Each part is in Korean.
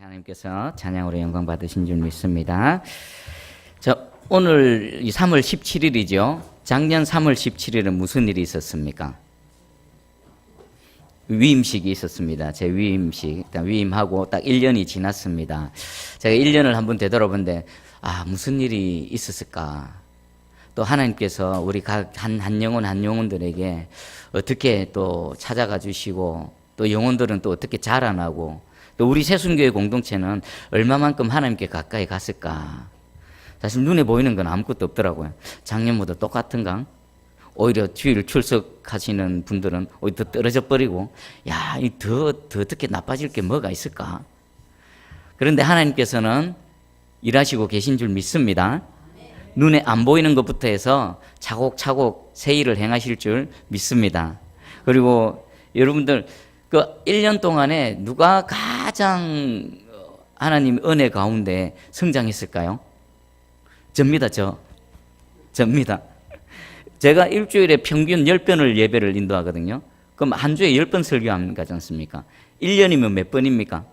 하나님께서 찬양으로 영광 받으신 줄 믿습니다. 오늘 3월 17일이죠. 작년 3월 17일은 무슨 일이 있었습니까? 위임식이 있었습니다. 제 위임식. 위임하고 딱 1년이 지났습니다. 제가 1년을 한번 되돌아본데 무슨 일이 있었을까? 또 하나님께서 우리 각 한 영혼 한 영혼들에게 어떻게 또 찾아가 주시고 또 영혼들은 또 어떻게 자라나고 또 우리 새순교회 공동체는 얼마만큼 하나님께 가까이 갔을까? 사실 눈에 보이는 건 아무것도 없더라고요. 작년보다 똑같은가? 오히려 주일 출석하시는 분들은 오히려 더 떨어져 버리고 더 어떻게 나빠질 게 뭐가 있을까? 그런데 하나님께서는 일하시고 계신 줄 믿습니다. 눈에 안 보이는 것부터 해서 차곡차곡 새 일을 행하실 줄 믿습니다. 그리고 여러분들 그 1년 동안에 누가 가장 하나님 은혜 가운데 성장했을까요? 접니다. 접니다. 제가 일주일에 평균 10번을 예배를 인도하거든요. 그럼 한 주에 10번 설교하는 거지 않습니까? 1년이면 몇 번입니까?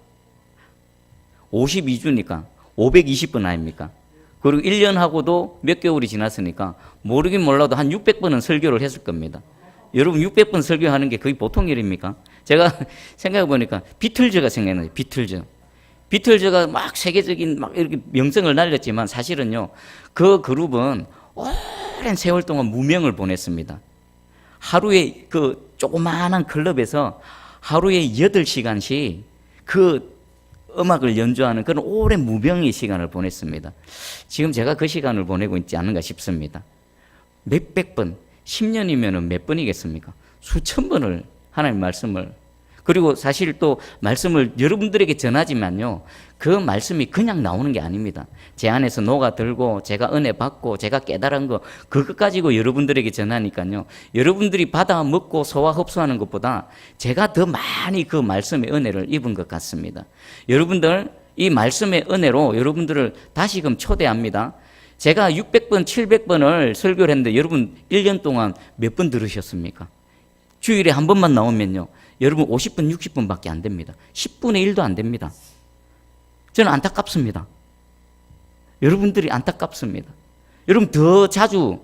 52주니까 520번 아닙니까? 그리고 1년하고도 몇 개월이 지났으니까 모르긴 몰라도 한 600번은 설교를 했을 겁니다. 여러분 600번 설교하는 게 거의 보통 일입니까? 제가 생각해 보니까 비틀즈가 생각나요. 비틀즈가 막 세계적인 막 이렇게 명성을 날렸지만 사실은요, 그 그룹은 오랜 세월 동안 무명을 보냈습니다. 하루에 그 조그마한 클럽에서 하루에 8시간씩 그 음악을 연주하는 그런 오랜 무명의 시간을 보냈습니다. 지금 제가 그 시간을 보내고 있지 않은가 싶습니다. 몇백 번, 10년이면 몇 번이겠습니까? 수천 번을 하나님 말씀을, 그리고 사실 또 말씀을 여러분들에게 전하지만요, 그 말씀이 그냥 나오는 게 아닙니다. 제 안에서 녹아들고 제가 은혜 받고 제가 깨달은 거 그것 가지고 여러분들에게 전하니까요, 여러분들이 받아 먹고 소화 흡수하는 것보다 제가 더 많이 그 말씀의 은혜를 입은 것 같습니다. 여러분들 이 말씀의 은혜로 여러분들을 다시금 초대합니다. 제가 600번, 700번을 설교를 했는데 여러분 1년 동안 몇 번 들으셨습니까? 주일에 한 번만 나오면요, 여러분 50번, 60번밖에 안 됩니다. 10분의 1도 안 됩니다. 저는 안타깝습니다. 여러분들이 안타깝습니다. 여러분 더 자주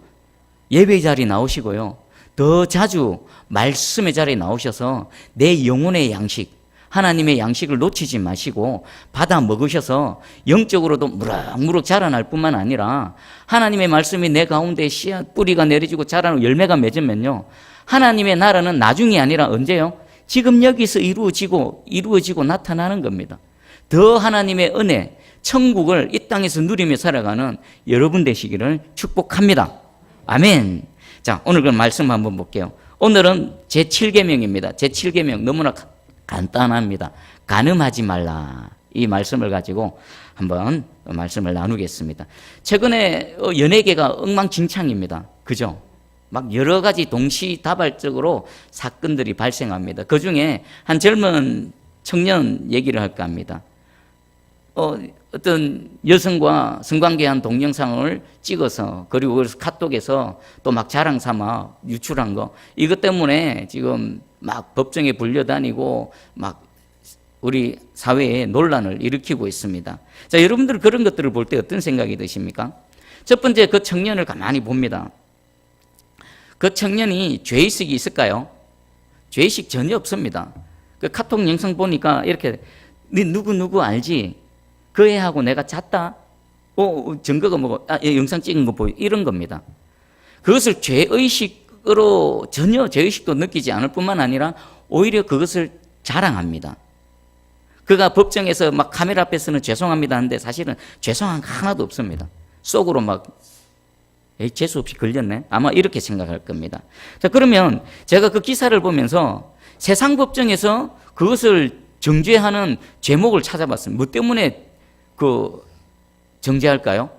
예배 자리에 나오시고요, 더 자주 말씀의 자리에 나오셔서 내 영혼의 양식, 하나님의 양식을 놓치지 마시고 받아 먹으셔서 영적으로도 무럭무럭 자라날 뿐만 아니라 하나님의 말씀이 내 가운데 씨앗 뿌리가 내려지고 자라는 열매가 맺으면요, 하나님의 나라는 나중이 아니라 언제요? 지금 여기서 이루어지고 나타나는 겁니다. 더 하나님의 은혜, 천국을 이 땅에서 누리며 살아가는 여러분 되시기를 축복합니다. 아멘. 자, 오늘 그 말씀 한번 볼게요. 오늘은 제7계명입니다. 제7계명 너무나 간단합니다. 간음하지 말라. 이 말씀을 가지고 한번 말씀을 나누겠습니다. 최근에 연예계가 엉망진창입니다. 그죠? 막 여러 가지 동시다발적으로 사건들이 발생합니다. 그 중에 한 젊은 청년 얘기를 할까 합니다. 어떤 여성과 성관계한 동영상을 찍어서 그리고 그래서 카톡에서 또 막 자랑 삼아 유출한 거, 이것 때문에 지금 막 법정에 불려다니고 막 우리 사회에 논란을 일으키고 있습니다. 자, 여러분들 그런 것들을 볼 때 어떤 생각이 드십니까? 첫 번째, 그 청년을 가만히 봅니다. 그 청년이 죄의식이 있을까요? 죄의식 전혀 없습니다. 그 카톡 영상 보니까 이렇게 네 누구 알지? 그 애하고 내가 잤다? 증거가 뭐고? 영상 찍은 거 보여? 이런 겁니다. 그것을 죄의식으로 전혀 죄의식도 느끼지 않을 뿐만 아니라 오히려 그것을 자랑합니다. 그가 법정에서 막 카메라 앞에서는 죄송합니다 하는데 사실은 죄송한 거 하나도 없습니다. 속으로 막 재수 없이 걸렸네? 아마 이렇게 생각할 겁니다. 자, 그러면 제가 그 기사를 보면서 세상 법정에서 그것을 정죄하는 제목을 찾아봤습니다. 뭐 때문에 정죄할까요?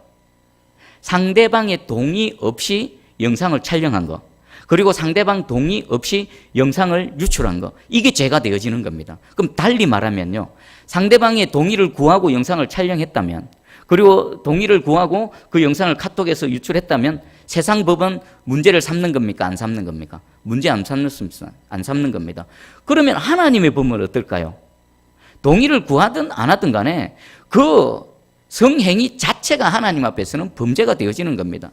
상대방의 동의 없이 영상을 촬영한 거, 그리고 상대방 동의 없이 영상을 유출한 거, 이게 죄가 되어지는 겁니다. 그럼 달리 말하면요, 상대방의 동의를 구하고 영상을 촬영했다면, 그리고 동의를 구하고 그 영상을 카톡에서 유출했다면 세상 법은 문제를 삼는 겁니까? 안 삼는 겁니까? 문제 안 삼는 겁니다. 그러면 하나님의 법은 어떨까요? 동의를 구하든 안 하든 간에 그 성행위 자체가 하나님 앞에서는 범죄가 되어지는 겁니다.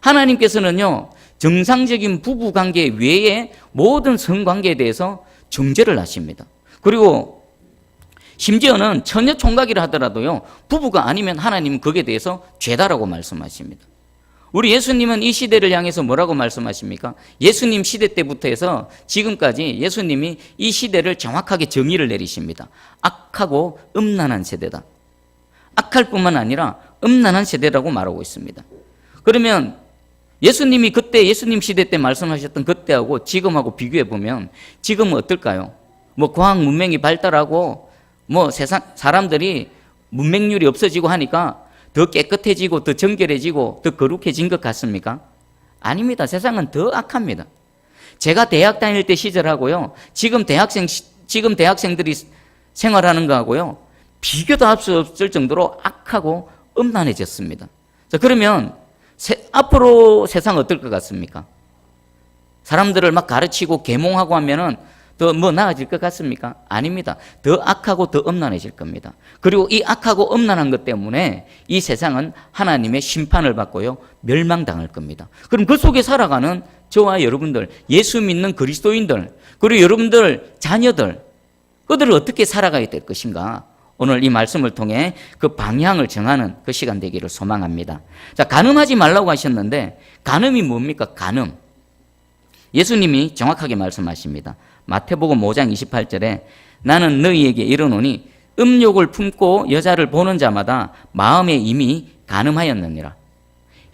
하나님께서는요, 정상적인 부부관계 외에 모든 성관계에 대해서 정죄를 하십니다. 그리고 심지어는 처녀 총각이라 하더라도요, 부부가 아니면 하나님은 거기에 대해서 죄다라고 말씀하십니다. 우리 예수님은 이 시대를 향해서 뭐라고 말씀하십니까? 예수님 시대 때부터 해서 지금까지 예수님이 이 시대를 정확하게 정의를 내리십니다. 악하고 음란한 세대다. 악할 뿐만 아니라 음란한 세대라고 말하고 있습니다. 그러면 예수님이 그때 예수님 시대 때 말씀하셨던 그때하고 지금하고 비교해 보면 지금은 어떨까요? 뭐 과학 문명이 발달하고 뭐 세상 사람들이 문맹률이 없어지고 하니까 더 깨끗해지고 더 정결해지고 더 거룩해진 것 같습니까? 아닙니다. 세상은 더 악합니다. 제가 대학 다닐 때 시절하고요, 지금 대학생들이 생활하는 거하고요, 비교도 할 수 없을 정도로 악하고 음란해졌습니다. 자, 그러면 앞으로 세상 어떨 것 같습니까? 사람들을 막 가르치고 계몽하고 하면은 더 뭐 나아질 것 같습니까? 아닙니다. 더 악하고 더 음란해질 겁니다. 그리고 이 악하고 음란한 것 때문에 이 세상은 하나님의 심판을 받고요, 멸망당할 겁니다. 그럼 그 속에 살아가는 저와 여러분들, 예수 믿는 그리스도인들, 그리고 여러분들 자녀들, 그들을 어떻게 살아가야 될 것인가? 오늘 이 말씀을 통해 그 방향을 정하는 그 시간 되기를 소망합니다. 자, 간음하지 말라고 하셨는데 간음이 뭡니까? 간음. 예수님이 정확하게 말씀하십니다. 마태복음 5장 28절에 나는 너희에게 이르노니 음욕을 품고 여자를 보는 자마다 마음에 이미 간음하였느니라.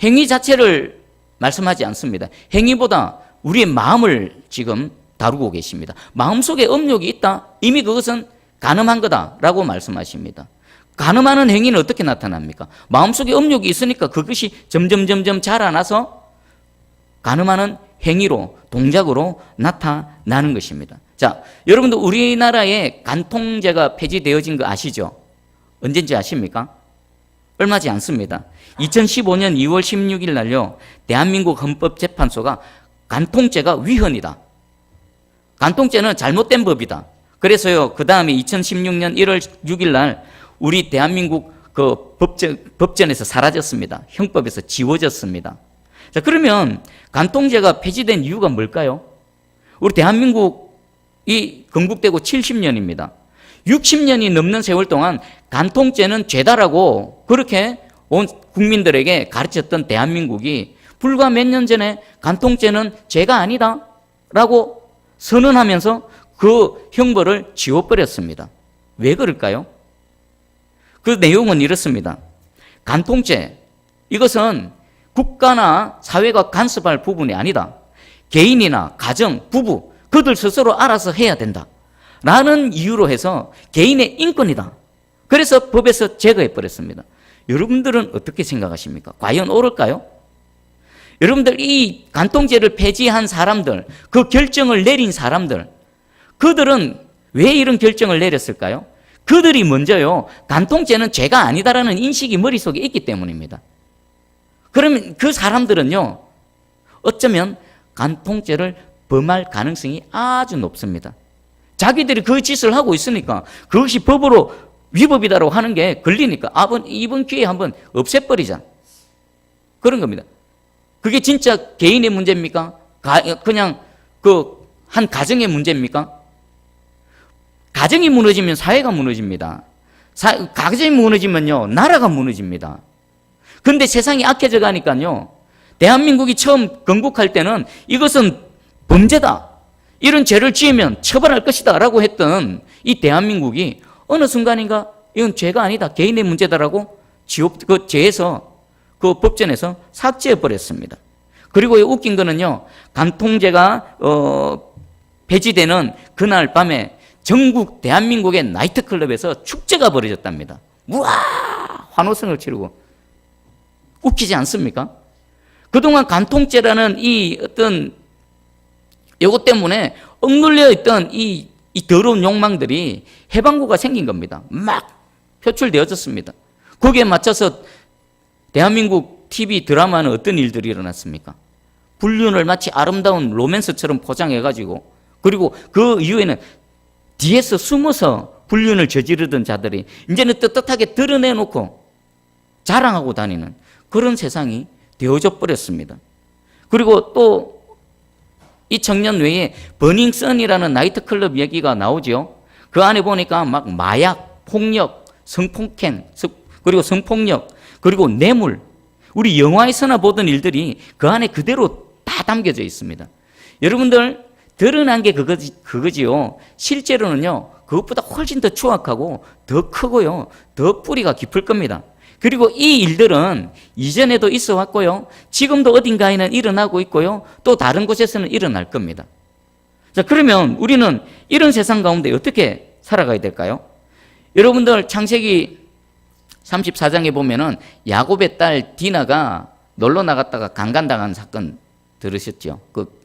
행위 자체를 말씀하지 않습니다. 행위보다 우리의 마음을 지금 다루고 계십니다. 마음속에 음욕이 있다? 이미 그것은 간음한 거다라고 말씀하십니다. 간음하는 행위는 어떻게 나타납니까? 마음속에 음욕이 있으니까 그것이 점점 자라나서 간음하는 행위로, 동작으로 나타나는 것입니다. 자, 여러분들 우리나라에 간통죄가 폐지되어진 거 아시죠? 언젠지 아십니까? 얼마지 않습니다. 2015년 2월 16일 날요, 대한민국 헌법재판소가 간통죄가 위헌이다. 간통죄는 잘못된 법이다. 그래서요, 그 다음에 2016년 1월 6일 날 우리 대한민국 그 법전에서 사라졌습니다. 형법에서 지워졌습니다. 자, 그러면 간통죄가 폐지된 이유가 뭘까요? 우리 대한민국이 건국되고 70년입니다. 60년이 넘는 세월 동안 간통죄는 죄다라고 그렇게 온 국민들에게 가르쳤던 대한민국이 불과 몇 년 전에 간통죄는 죄가 아니다 라고 선언하면서 그 형벌을 지워버렸습니다. 왜 그럴까요? 그 내용은 이렇습니다. 간통죄, 이것은 국가나 사회가 간섭할 부분이 아니다. 개인이나 가정, 부부, 그들 스스로 알아서 해야 된다. 라는 이유로 해서 개인의 인권이다. 그래서 법에서 제거해버렸습니다. 여러분들은 어떻게 생각하십니까? 과연 옳을까요? 여러분들 이 간통죄를 폐지한 사람들, 그 결정을 내린 사람들, 그들은 왜 이런 결정을 내렸을까요? 그들이 먼저요, 간통죄는 죄가 아니다라는 인식이 머릿속에 있기 때문입니다. 그러면 그 사람들은요, 어쩌면 간통죄를 범할 가능성이 아주 높습니다. 자기들이 그 짓을 하고 있으니까 그것이 법으로 위법이다라고 하는 게 걸리니까 이번 기회에 한번 없애버리자. 그런 겁니다. 그게 진짜 개인의 문제입니까? 그냥 한 가정의 문제입니까? 가정이 무너지면 사회가 무너집니다. 가정이 무너지면요, 나라가 무너집니다. 근데 세상이 악해져 가니까요, 대한민국이 처음 건국할 때는 이것은 범죄다, 이런 죄를 지으면 처벌할 것이다 라고 했던 이 대한민국이 어느 순간인가 이건 죄가 아니다, 개인의 문제다라고 그 죄에서, 그 법전에서 삭제해버렸습니다. 그리고 웃긴 거는요, 간통죄가 폐지되는 그날 밤에 전국 대한민국의 나이트클럽에서 축제가 벌어졌답니다. 우와! 환호성을 치르고. 웃기지 않습니까? 그동안 간통죄라는 이 어떤 요것 때문에 억눌려 있던 이 더러운 욕망들이 해방구가 생긴 겁니다. 막 표출되어졌습니다. 거기에 맞춰서 대한민국 TV 드라마는 어떤 일들이 일어났습니까? 불륜을 마치 아름다운 로맨스처럼 포장해가지고, 그리고 그 이후에는 뒤에서 숨어서 불륜을 저지르던 자들이 이제는 떳떳하게 드러내놓고 자랑하고 다니는 그런 세상이 되어져 버렸습니다. 그리고 또 이 청년 외에 버닝썬이라는 나이트클럽 얘기가 나오죠. 그 안에 보니까 막 마약, 폭력, 성폭행, 그리고 성폭력, 그리고 뇌물, 우리 영화에서나 보던 일들이 그 안에 그대로 다 담겨져 있습니다. 여러분들 드러난 게 그거지요. 실제로는요, 그것보다 훨씬 더 추악하고 더 크고요, 더 뿌리가 깊을 겁니다. 그리고 이 일들은 이전에도 있어 왔고요, 지금도 어딘가에는 일어나고 있고요, 또 다른 곳에서는 일어날 겁니다. 자, 그러면 우리는 이런 세상 가운데 어떻게 살아가야 될까요? 여러분들 창세기 34장에 보면은 야곱의 딸 디나가 놀러 나갔다가 강간당한 사건 들으셨죠? 그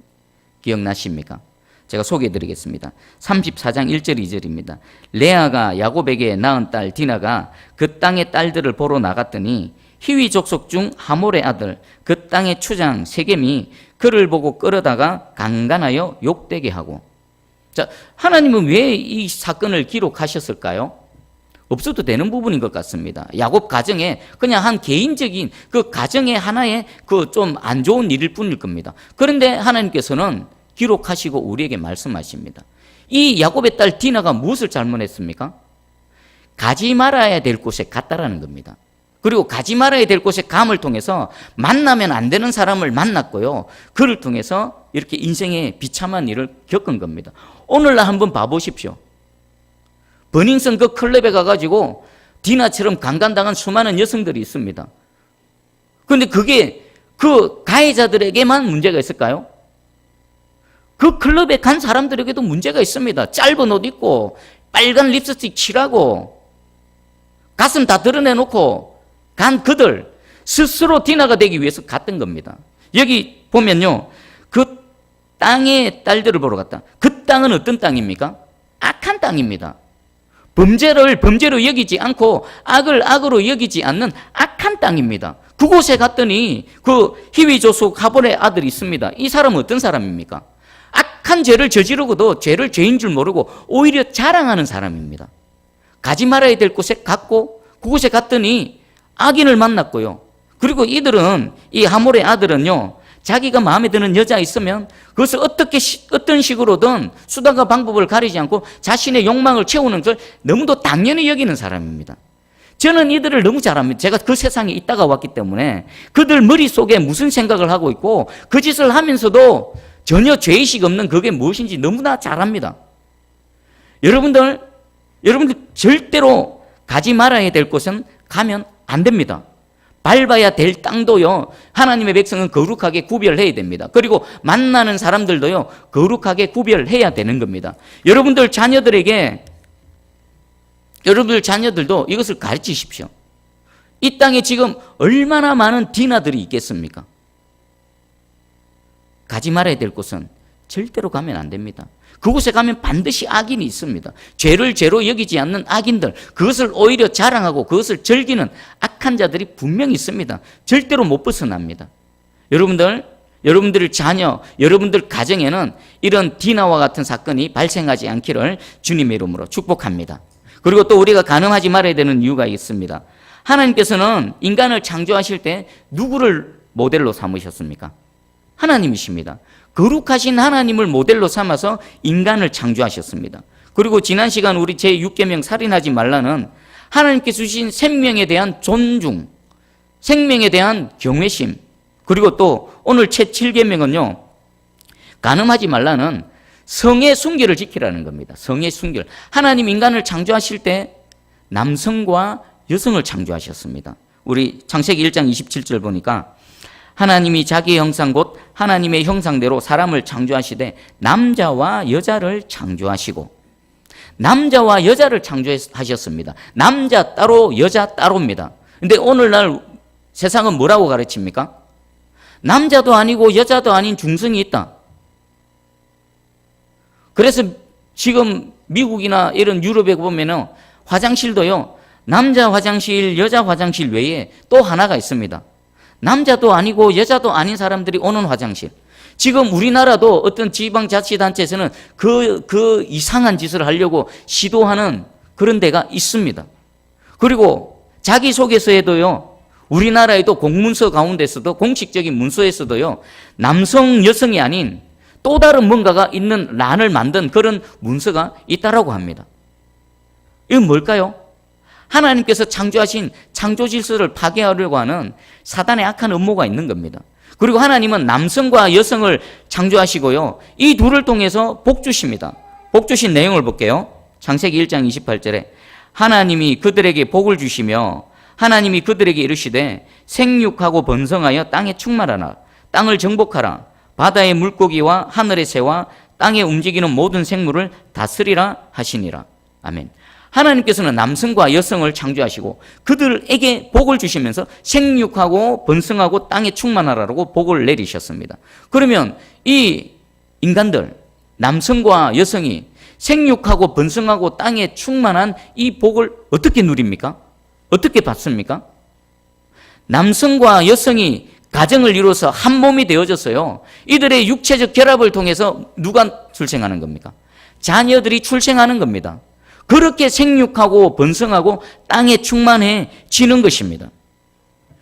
기억나십니까? 제가 소개해 드리겠습니다. 34장 1절 2절입니다. 레아가 야곱에게 낳은 딸 디나가 그 땅의 딸들을 보러 나갔더니 히위 족속 중 하몰의 아들 그 땅의 추장 세겜이 그를 보고 끌어다가 강간하여 욕되게 하고. 자, 하나님은 왜 이 사건을 기록하셨을까요? 없어도 되는 부분인 것 같습니다. 야곱 가정에 그냥 한 개인적인 그 가정의 하나의 그 좀 안 좋은 일일 뿐일 겁니다. 그런데 하나님께서는 기록하시고 우리에게 말씀하십니다. 이 야곱의 딸 디나가 무엇을 잘못했습니까? 가지 말아야 될 곳에 갔다라는 겁니다. 그리고 가지 말아야 될 곳에 감을 통해서 만나면 안 되는 사람을 만났고요, 그를 통해서 이렇게 인생의 비참한 일을 겪은 겁니다. 오늘날 한번 봐보십시오. 버닝썬 그 클럽에 가가지고 디나처럼 강간당한 수많은 여성들이 있습니다. 그런데 그게 그 가해자들에게만 문제가 있을까요? 그 클럽에 간 사람들에게도 문제가 있습니다. 짧은 옷 입고 빨간 립스틱 칠하고 가슴 다 드러내놓고 간 그들 스스로 디나가 되기 위해서 갔던 겁니다. 여기 보면요, 그 땅의 딸들을 보러 갔다. 그 땅은 어떤 땅입니까? 악한 땅입니다. 범죄를 범죄로 여기지 않고 악을 악으로 여기지 않는 악한 땅입니다. 그곳에 갔더니 그 히위 족속 하볼의 아들이 있습니다. 이 사람은 어떤 사람입니까? 악한 죄를 저지르고도 죄를 죄인 줄 모르고 오히려 자랑하는 사람입니다. 가지 말아야 될 곳에 갔고 그곳에 갔더니 악인을 만났고요. 그리고 이들은, 이 하몰의 아들은요, 자기가 마음에 드는 여자 있으면 그것을 어떤 식으로든 수단과 방법을 가리지 않고 자신의 욕망을 채우는 것을 너무도 당연히 여기는 사람입니다. 저는 이들을 너무 잘 압니다. 제가 그 세상에 있다가 왔기 때문에 그들 머릿속에 무슨 생각을 하고 있고 그 짓을 하면서도 전혀 죄의식 없는 그게 무엇인지 너무나 잘 압니다. 여러분들 절대로 가지 말아야 될 곳은 가면 안 됩니다. 밟아야 될 땅도요, 하나님의 백성은 거룩하게 구별해야 됩니다. 그리고 만나는 사람들도요, 거룩하게 구별해야 되는 겁니다. 여러분들 자녀들도 이것을 가르치십시오. 이 땅에 지금 얼마나 많은 디나들이 있겠습니까? 가지 말아야 될 곳은 절대로 가면 안 됩니다. 그곳에 가면 반드시 악인이 있습니다. 죄를 죄로 여기지 않는 악인들, 그것을 오히려 자랑하고 그것을 즐기는 악한 자들이 분명히 있습니다. 절대로 못 벗어납니다. 여러분들의 자녀, 여러분들 가정에는 이런 디나와 같은 사건이 발생하지 않기를 주님의 이름으로 축복합니다. 그리고 또 우리가 가늠하지 말아야 되는 이유가 있습니다. 하나님께서는 인간을 창조하실 때 누구를 모델로 삼으셨습니까? 하나님이십니다. 거룩하신 하나님을 모델로 삼아서 인간을 창조하셨습니다. 그리고 지난 시간 우리 제6계명 살인하지 말라는 하나님께서 주신 생명에 대한 존중, 생명에 대한 경외심, 그리고 또 오늘 제7계명은요, 간음하지 말라는 성의 순결을 지키라는 겁니다. 성의 순결. 하나님 인간을 창조하실 때 남성과 여성을 창조하셨습니다. 우리 창세기 1장 27절 보니까 하나님이 자기의 형상 곧 하나님의 형상대로 사람을 창조하시되 남자와 여자를 창조하시고, 남자와 여자를 창조하셨습니다. 남자 따로 여자 따로입니다. 근데 오늘날 세상은 뭐라고 가르칩니까? 남자도 아니고 여자도 아닌 중성이 있다. 그래서 지금 미국이나 이런 유럽에 보면은 화장실도요, 남자 화장실, 여자 화장실 외에 또 하나가 있습니다. 남자도 아니고 여자도 아닌 사람들이 오는 화장실. 지금 우리나라도 어떤 지방자치단체에서는 그 이상한 짓을 하려고 시도하는 그런 데가 있습니다. 그리고 자기소개서에도요, 우리나라에도 공문서 가운데서도 공식적인 문서에서도요, 남성, 여성이 아닌 또 다른 뭔가가 있는 란을 만든 그런 문서가 있다라고 합니다. 이건 뭘까요? 하나님께서 창조하신 창조 질서를 파괴하려고 하는 사단의 악한 음모가 있는 겁니다. 그리고 하나님은 남성과 여성을 창조하시고요, 이 둘을 통해서 복 주십니다. 복 주신 내용을 볼게요. 창세기 1장 28절에 하나님이 그들에게 복을 주시며 하나님이 그들에게 이르시되 생육하고 번성하여 땅에 충만하라. 땅을 정복하라. 바다의 물고기와 하늘의 새와 땅에 움직이는 모든 생물을 다스리라 하시니라. 아멘. 하나님께서는 남성과 여성을 창조하시고 그들에게 복을 주시면서 생육하고 번성하고 땅에 충만하라고 복을 내리셨습니다. 그러면 이 인간들, 남성과 여성이 생육하고 번성하고 땅에 충만한 이 복을 어떻게 누립니까? 어떻게 받습니까? 남성과 여성이 가정을 이루어서 한 몸이 되어졌어요. 이들의 육체적 결합을 통해서 누가 출생하는 겁니까? 자녀들이 출생하는 겁니다. 그렇게 생육하고 번성하고 땅에 충만해지는 것입니다.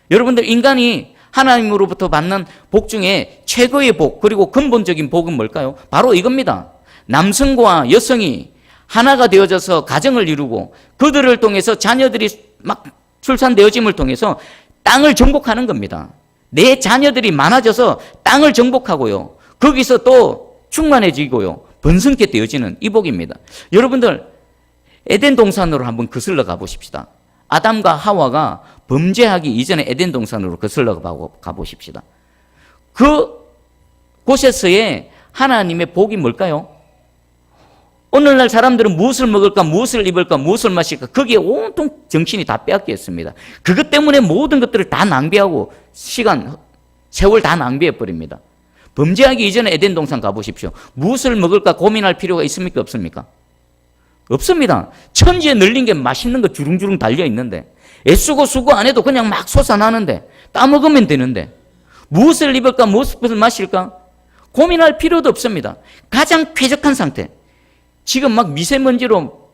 여러분들, 인간이 하나님으로부터 받는 복 중에 최고의 복, 그리고 근본적인 복은 뭘까요? 바로 이겁니다. 남성과 여성이 하나가 되어져서 가정을 이루고 그들을 통해서 자녀들이 막 출산되어짐을 통해서 땅을 정복하는 겁니다. 내 자녀들이 많아져서 땅을 정복하고요, 거기서 또 충만해지고요, 번성케 되어지는 이 복입니다. 여러분들, 에덴 동산으로 한번 거슬러 가보십시다. 아담과 하와가 범죄하기 이전에 에덴 동산으로 거슬러 가보십시다. 그 곳에서의 하나님의 복이 뭘까요? 오늘날 사람들은 무엇을 먹을까, 무엇을 입을까, 무엇을 마실까, 거기에 온통 정신이 다 빼앗겼습니다. 그것 때문에 모든 것들을 다 낭비하고 시간, 세월 다 낭비해버립니다. 범죄하기 이전에 에덴 동산 가보십시오. 무엇을 먹을까 고민할 필요가 있습니까, 없습니까? 없습니다. 천지에 널린 게 맛있는 거 주릉주릉 달려있는데, 애쓰고 수고 안 해도 그냥 막 솟아나는데, 따먹으면 되는데, 무엇을 입을까, 무엇을 마실까 고민할 필요도 없습니다. 가장 쾌적한 상태. 지금 막 미세먼지로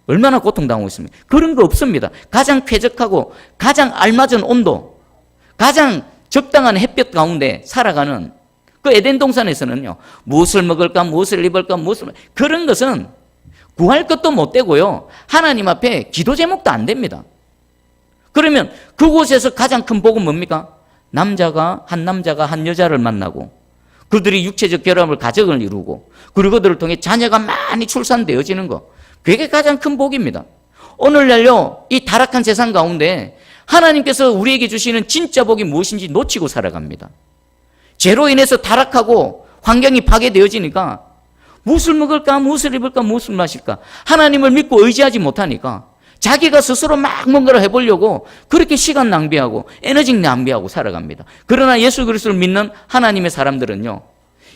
얼마나 고통당하고 있습니까? 그런 거 없습니다. 가장 쾌적하고 가장 알맞은 온도, 가장 적당한 햇볕 가운데 살아가는 그 에덴 동산에서는요, 무엇을 먹을까, 무엇을 입을까, 그런 것은 구할 것도 못 되고요, 하나님 앞에 기도 제목도 안 됩니다. 그러면 그곳에서 가장 큰 복은 뭡니까? 한 남자가 한 여자를 만나고 그들이 육체적 결합을, 가정을 이루고, 그리고 그들을 통해 자녀가 많이 출산되어지는 것, 그게 가장 큰 복입니다. 오늘날요, 이 타락한 세상 가운데 하나님께서 우리에게 주시는 진짜 복이 무엇인지 놓치고 살아갑니다. 죄로 인해서 타락하고 환경이 파괴되어지니까 무엇을 먹을까, 무엇을 입을까, 무엇을 마실까, 하나님을 믿고 의지하지 못하니까 자기가 스스로 막 뭔가를 해보려고 그렇게 시간 낭비하고 에너지 낭비하고 살아갑니다. 그러나 예수 그리스도를 믿는 하나님의 사람들은요,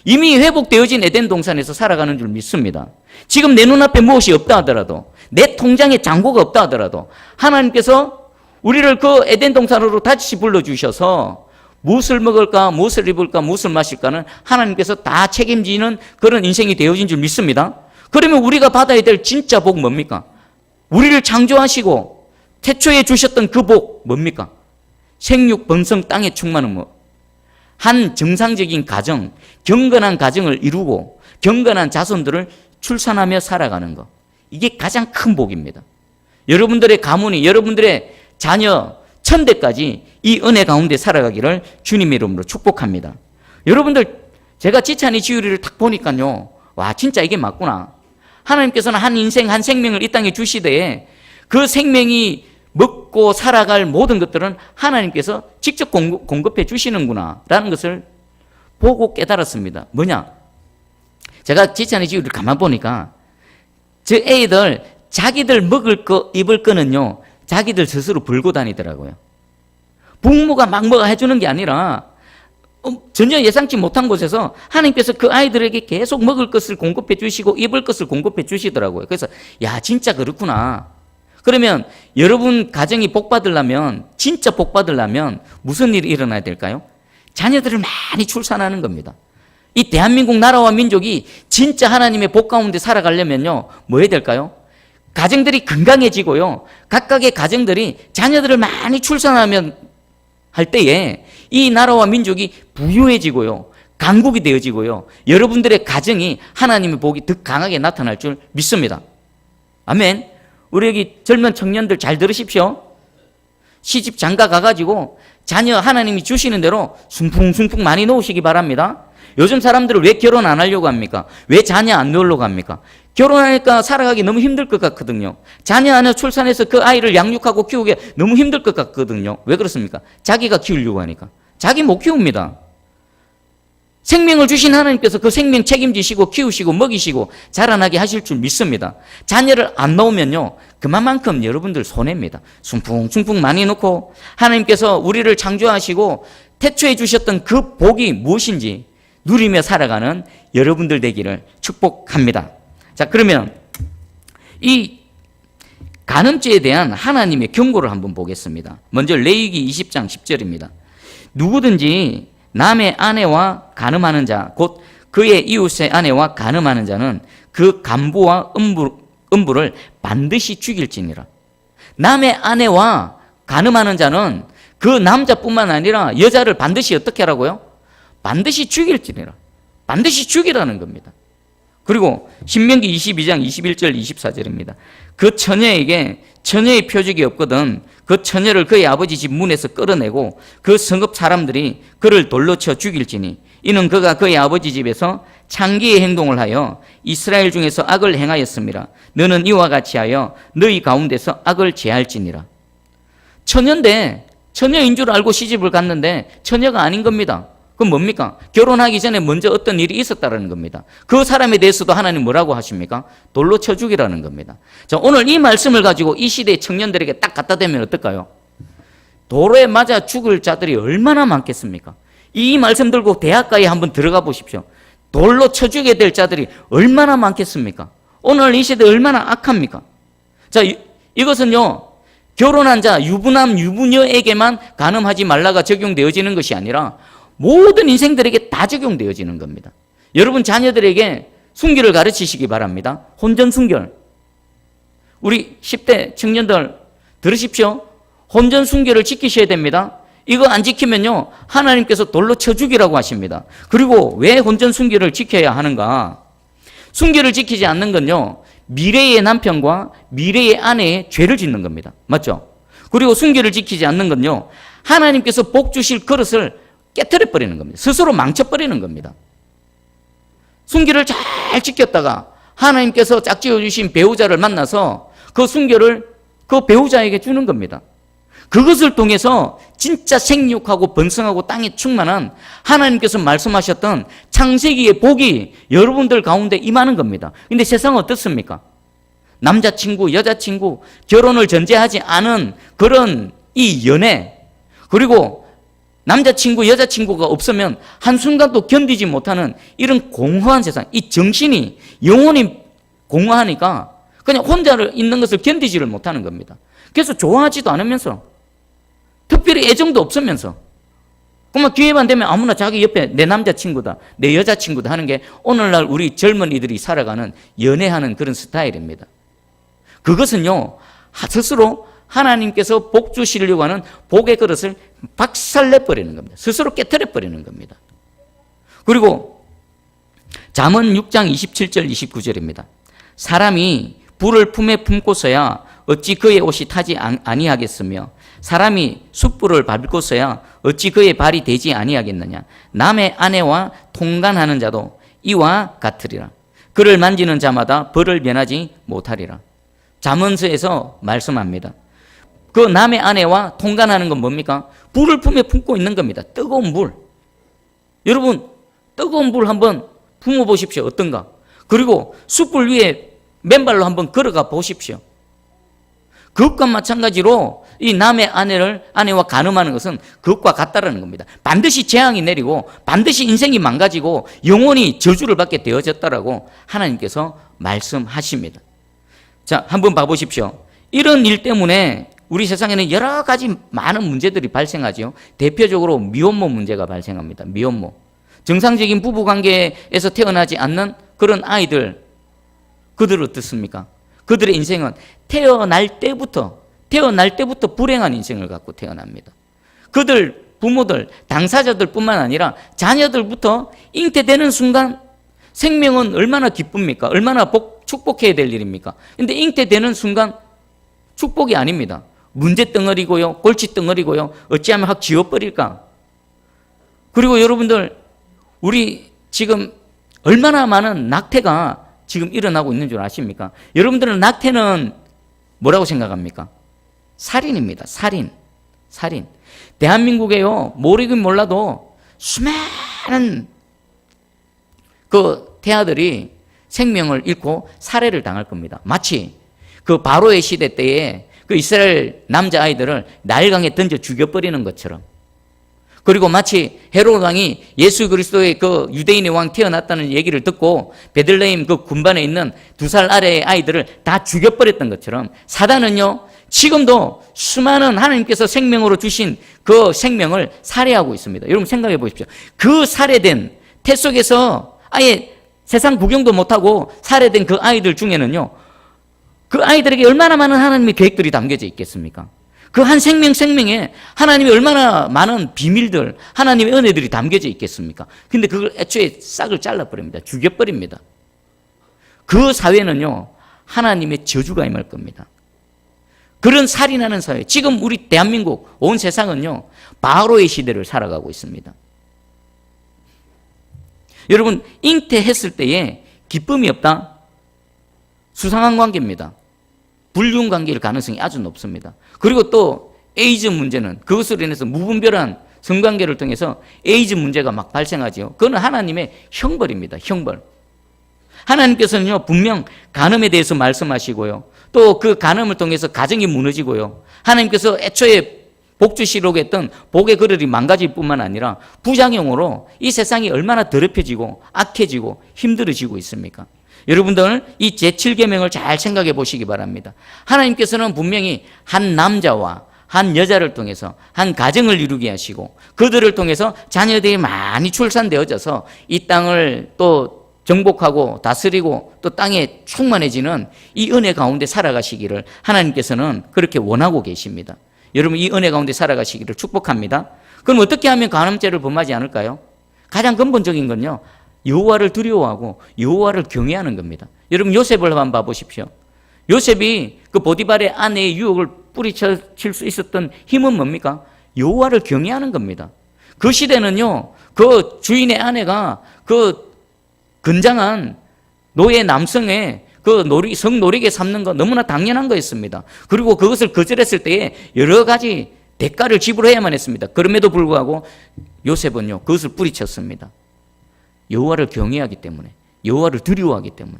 이미 회복되어진 에덴 동산에서 살아가는 줄 믿습니다. 지금 내 눈앞에 무엇이 없다 하더라도, 내 통장에 잔고가 없다 하더라도 하나님께서 우리를 그 에덴 동산으로 다시 불러주셔서 무엇을 먹을까, 무엇을 입을까, 무엇을 마실까는 하나님께서 다 책임지는 그런 인생이 되어진 줄 믿습니다. 그러면 우리가 받아야 될 진짜 복 뭡니까? 우리를 창조하시고 태초에 주셨던 그 복 뭡니까? 생육, 번성, 땅의 충만한 뭐, 한 정상적인 가정, 경건한 가정을 이루고 경건한 자손들을 출산하며 살아가는 것, 이게 가장 큰 복입니다. 여러분들의 가문이, 여러분들의 자녀, 천대까지 이 은혜 가운데 살아가기를 주님의 이름으로 축복합니다. 여러분들, 제가 지찬이 지우리를 딱 보니까요, 와, 진짜 이게 맞구나. 하나님께서는 한 인생, 한 생명을 이 땅에 주시되 그 생명이 먹고 살아갈 모든 것들은 하나님께서 직접 공급해 주시는구나 라는 것을 보고 깨달았습니다. 뭐냐? 제가 지찬이 지우리를 가만 보니까 저 애들 자기들 먹을 거, 입을 거는요, 자기들 스스로 벌고 다니더라고요. 부모가 막 뭐가 해주는 게 아니라 전혀 예상치 못한 곳에서 하나님께서 그 아이들에게 계속 먹을 것을 공급해 주시고 입을 것을 공급해 주시더라고요. 그래서 야, 진짜 그렇구나. 그러면 여러분 가정이 복 받으려면, 진짜 복 받으려면 무슨 일이 일어나야 될까요? 자녀들을 많이 출산하는 겁니다. 이 대한민국 나라와 민족이 진짜 하나님의 복 가운데 살아가려면요, 뭐 해야 될까요? 가정들이 건강해지고요. 각각의 가정들이 자녀들을 많이 출산하면 할 때에 이 나라와 민족이 부유해지고요. 강국이 되어지고요. 여러분들의 가정이 하나님의 복이 더 강하게 나타날 줄 믿습니다. 아멘. 우리 여기 젊은 청년들 잘 들으십시오. 시집 장가 가가지고 자녀 하나님이 주시는 대로 숭풍숭풍 많이 놓으시기 바랍니다. 요즘 사람들은 왜 결혼 안 하려고 합니까? 왜 자녀 안 놓으려고 합니까? 결혼하니까 살아가기 너무 힘들 것 같거든요. 자녀 하나 출산해서 그 아이를 양육하고 키우기 너무 힘들 것 같거든요. 왜 그렇습니까? 자기가 키우려고 하니까. 자기 못 키웁니다. 생명을 주신 하나님께서 그 생명 책임지시고 키우시고 먹이시고 자라나게 하실 줄 믿습니다. 자녀를 안 낳으면요, 그만큼 여러분들 손해입니다. 숭풍숭풍 많이 놓고 하나님께서 우리를 창조하시고 태초해 주셨던 그 복이 무엇인지 누리며 살아가는 여러분들 되기를 축복합니다. 자, 그러면 이 간음죄에 대한 하나님의 경고를 한번 보겠습니다. 먼저 레위기 20장 10절입니다. 누구든지 남의 아내와 간음하는 자, 곧 그의 이웃의 아내와 간음하는 자는 그 간부와 음부를 반드시 죽일지니라. 남의 아내와 간음하는 자는 그 남자뿐만 아니라 여자를 반드시 어떻게 하라고요? 반드시 죽일지니라. 반드시 죽이라는 겁니다. 그리고 신명기 22장 21절 24절입니다. 그 처녀에게 처녀의 표적이 없거든 그 처녀를 그의 아버지 집 문에서 끌어내고 그 성읍 사람들이 그를 돌로 쳐 죽일지니 이는 그가 그의 아버지 집에서 창기의 행동을 하여 이스라엘 중에서 악을 행하였음이라. 너는 이와 같이 하여 너희 가운데서 악을 제할지니라. 처녀인데 처녀인 줄 알고 시집을 갔는데 처녀가 아닌 겁니다. 그건 뭡니까? 결혼하기 전에 먼저 어떤 일이 있었다는 겁니다. 그 사람에 대해서도 하나님 뭐라고 하십니까? 돌로 쳐 죽이라는 겁니다. 자, 오늘 이 말씀을 가지고 이 시대의 청년들에게 딱 갖다 대면 어떨까요? 돌에 맞아 죽을 자들이 얼마나 많겠습니까? 이 말씀 들고 대학가에 한번 들어가 보십시오. 돌로 쳐 죽여야 될 자들이 얼마나 많겠습니까? 오늘 이 시대 얼마나 악합니까? 자, 이것은요, 결혼한 자, 유부남, 유부녀에게만 간음하지 말라가 적용되어지는 것이 아니라 모든 인생들에게 다 적용되어지는 겁니다. 여러분 자녀들에게 순결을 가르치시기 바랍니다. 혼전 순결. 우리 10대 청년들 들으십시오. 혼전 순결을 지키셔야 됩니다. 이거 안 지키면요, 하나님께서 돌로 쳐 죽이라고 하십니다. 그리고 왜 혼전 순결을 지켜야 하는가? 순결을 지키지 않는 건요, 미래의 남편과 미래의 아내의 죄를 짓는 겁니다. 맞죠? 그리고 순결을 지키지 않는 건요, 하나님께서 복 주실 그릇을 깨트려 버리는 겁니다. 스스로 망쳐버리는 겁니다. 순결을 잘 지켰다가 하나님께서 짝지어 주신 배우자를 만나서 그 순결을 그 배우자에게 주는 겁니다. 그것을 통해서 진짜 생육하고 번성하고 땅에 충만한 하나님께서 말씀하셨던 창세기의 복이 여러분들 가운데 임하는 겁니다. 근데 세상은 어떻습니까? 남자친구, 여자친구, 결혼을 전제하지 않은 그런 이 연애, 그리고 남자친구, 여자친구가 없으면 한순간도 견디지 못하는 이런 공허한 세상, 이 정신이, 영혼이 공허하니까 그냥 혼자 있는 것을 견디지를 못하는 겁니다. 그래서 좋아하지도 않으면서, 특별히 애정도 없으면서, 그러면 기회만 되면 아무나 자기 옆에 내 남자친구다, 내 여자친구다 하는 게 오늘날 우리 젊은이들이 살아가는 연애하는 그런 스타일입니다. 그것은요, 스스로 하나님께서 복 주시려고 하는 복의 그릇을 박살내버리는 겁니다. 스스로 깨트려버리는 겁니다. 그리고 잠언 6장 27절 29절입니다. 사람이 불을 품에 품고서야 어찌 그의 옷이 타지 아니하겠으며 사람이 숯불을 밟고서야 어찌 그의 발이 되지 아니하겠느냐. 남의 아내와 통간하는 자도 이와 같으리라. 그를 만지는 자마다 벌을 면하지 못하리라. 잠언서에서 말씀합니다. 그 남의 아내와 통간하는 건 뭡니까? 불을 품에 품고 있는 겁니다. 뜨거운 불. 여러분, 뜨거운 불 한번 품어보십시오. 어떤가? 그리고 숯불 위에 맨발로 한번 걸어가 보십시오. 그것과 마찬가지로 이 남의 아내와 간음하는 것은 그것과 같다라는 겁니다. 반드시 재앙이 내리고 반드시 인생이 망가지고 영원히 저주를 받게 되어졌다라고 하나님께서 말씀하십니다. 자, 한번 봐보십시오. 이런 일 때문에 우리 세상에는 여러 가지 많은 문제들이 발생하죠. 대표적으로 미혼모 문제가 발생합니다. 미혼모. 정상적인 부부관계에서 태어나지 않는 그런 아이들, 그들 어떻습니까? 그들의 인생은 태어날 때부터 불행한 인생을 갖고 태어납니다. 그들 부모들, 당사자들뿐만 아니라 자녀들부터 잉태되는 순간 생명은 얼마나 기쁩니까? 얼마나 축복해야 될 일입니까? 근데 잉태되는 순간 축복이 아닙니다. 문제 덩어리고요, 골치 덩어리고요, 어찌하면 확 지워버릴까? 그리고 여러분들, 우리 지금 얼마나 많은 낙태가 지금 일어나고 있는 줄 아십니까? 여러분들은 낙태는 뭐라고 생각합니까? 살인입니다. 살인. 대한민국에요, 모르긴 몰라도 수많은 그 태아들이 생명을 잃고 살해를 당할 겁니다. 마치 그 바로의 시대 때에 그 이스라엘 남자아이들을 나일강에 던져 죽여버리는 것처럼, 그리고 마치 헤롯 왕이 예수 그리스도의 그 유대인의 왕 태어났다는 얘기를 듣고 베들레헴 그 군반에 있는 2살 아래의 아이들을 다 죽여버렸던 것처럼, 사단은요 지금도 수많은 하나님께서 생명으로 주신 그 생명을 살해하고 있습니다. 여러분 생각해 보십시오. 그 살해된 태 속에서 아예 세상 구경도 못하고 살해된 그 아이들 중에는요, 그 아이들에게 얼마나 많은 하나님의 계획들이 담겨져 있겠습니까? 그 한 생명에 하나님이 얼마나 많은 비밀들, 하나님의 은혜들이 담겨져 있겠습니까? 근데 그걸 애초에 싹을 잘라버립니다. 죽여버립니다. 그 사회는요, 하나님의 저주가 임할 겁니다. 그런 살인하는 사회, 지금 우리 대한민국 온 세상은요, 바로의 시대를 살아가고 있습니다. 여러분, 잉태했을 때에 기쁨이 없다? 수상한 관계입니다. 불륜 관계일 가능성이 아주 높습니다. 그리고 또 에이즈 문제는, 그것으로 인해서 무분별한 성관계를 통해서 에이즈 문제가 막 발생하죠. 그거는 하나님의 형벌입니다. 형벌. 하나님께서는요, 분명 간음에 대해서 말씀하시고요, 또 그 간음을 통해서 가정이 무너지고요, 하나님께서 애초에 복주시려고 했던 복의 그릇이 망가질 뿐만 아니라 부작용으로 이 세상이 얼마나 더럽혀지고 악해지고 힘들어지고 있습니까? 여러분들, 이 제7계명을 잘 생각해 보시기 바랍니다. 하나님께서는 분명히 한 남자와 한 여자를 통해서 한 가정을 이루게 하시고, 그들을 통해서 자녀들이 많이 출산되어져서 이 땅을 또 정복하고 다스리고 또 땅에 충만해지는 이 은혜 가운데 살아가시기를 하나님께서는 그렇게 원하고 계십니다. 여러분, 이 은혜 가운데 살아가시기를 축복합니다. 그럼 어떻게 하면 간음죄를 범하지 않을까요? 가장 근본적인 건요, 여호와를 두려워하고 여호와를 경외하는 겁니다. 여러분, 요셉을 한번 봐보십시오. 요셉이 그 보디발의 아내의 유혹을 뿌리칠 수 있었던 힘은 뭡니까? 여호와를 경외하는 겁니다. 그 시대는요, 그 주인의 아내가 그 건장한 노예 남성의 그 성노리게 삼는 거 너무나 당연한 거였습니다. 그리고 그것을 거절했을 때에 여러 가지 대가를 지불해야만 했습니다. 그럼에도 불구하고 요셉은요, 그것을 뿌리쳤습니다. 여호와를 경외하기 때문에, 여호와를 두려워하기 때문에.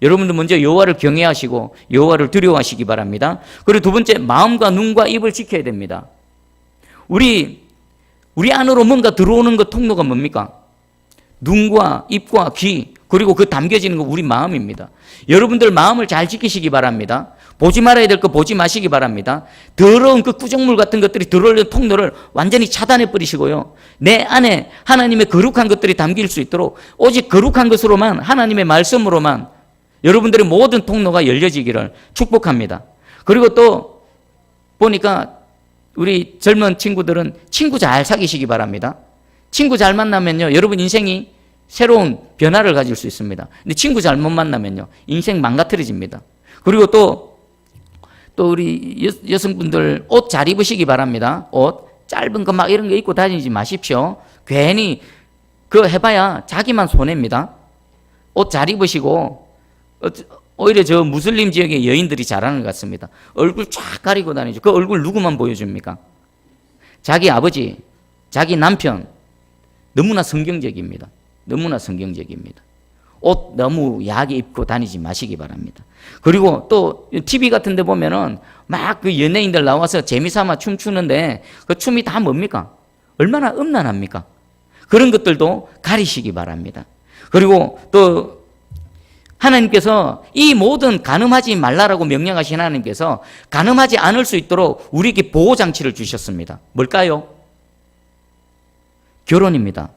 여러분도 먼저 여호와를 경외하시고 여호와를 두려워하시기 바랍니다. 그리고 두 번째, 마음과 눈과 입을 지켜야 됩니다. 우리 안으로 뭔가 들어오는 그 통로가 뭡니까? 눈과 입과 귀, 그리고 그 담겨지는 거 우리 마음입니다. 여러분들 마음을 잘 지키시기 바랍니다. 보지 말아야 될 거 보지 마시기 바랍니다. 더러운 그 구정물 같은 것들이 들어오는 통로를 완전히 차단해 버리시고요, 내 안에 하나님의 거룩한 것들이 담길 수 있도록 오직 거룩한 것으로만, 하나님의 말씀으로만 여러분들의 모든 통로가 열려지기를 축복합니다. 그리고 또 보니까 우리 젊은 친구들은 친구 잘 사귀시기 바랍니다. 친구 잘 만나면요, 여러분 인생이 새로운 변화를 가질 수 있습니다. 근데 친구 잘못 만나면요, 인생 망가뜨려집니다. 그리고 또 우리 여성분들 옷 잘 입으시기 바랍니다. 옷 짧은 거 막 이런 거 입고 다니지 마십시오. 괜히 그거 해봐야 자기만 손해입니다. 옷 잘 입으시고, 오히려 저 무슬림 지역의 여인들이 잘하는 것 같습니다. 얼굴 쫙 가리고 다니죠. 그 얼굴 누구만 보여줍니까? 자기 아버지, 자기 남편. 너무나 성경적입니다. 너무나 성경적입니다. 옷 너무 야하게 입고 다니지 마시기 바랍니다. 그리고 또 TV 같은 데 보면은 막 그 연예인들 나와서 재미삼아 춤추는데 그 춤이 다 뭡니까? 얼마나 음란합니까? 그런 것들도 가리시기 바랍니다. 그리고 또 하나님께서 이 모든 간음하지 말라라고 명령하신 하나님께서 간음하지 않을 수 있도록 우리에게 보호장치를 주셨습니다. 뭘까요? 결혼입니다.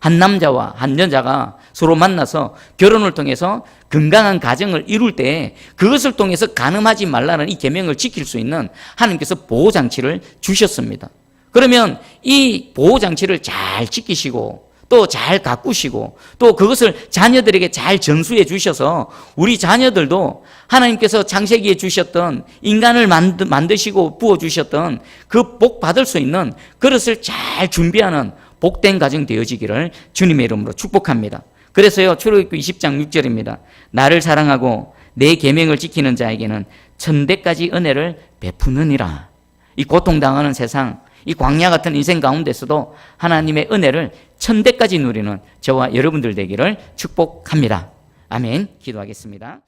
한 남자와 한 여자가 서로 만나서 결혼을 통해서 건강한 가정을 이룰 때 그것을 통해서 간음하지 말라는 이 계명을 지킬 수 있는 하나님께서 보호장치를 주셨습니다. 그러면 이 보호장치를 잘 지키시고 또 잘 가꾸시고 또 그것을 자녀들에게 잘 전수해 주셔서 우리 자녀들도 하나님께서 창세기에 주셨던 인간을 만드시고 부어주셨던 그 복 받을 수 있는 그릇을 잘 준비하는 복된 가정 되어지기를 주님의 이름으로 축복합니다. 그래서요, 출애굽기 20장 6절입니다. 나를 사랑하고 내 계명을 지키는 자에게는 천대까지 은혜를 베푸느니라. 이 고통당하는 세상, 이 광야 같은 인생 가운데서도 하나님의 은혜를 천대까지 누리는 저와 여러분들 되기를 축복합니다. 아멘. 기도하겠습니다.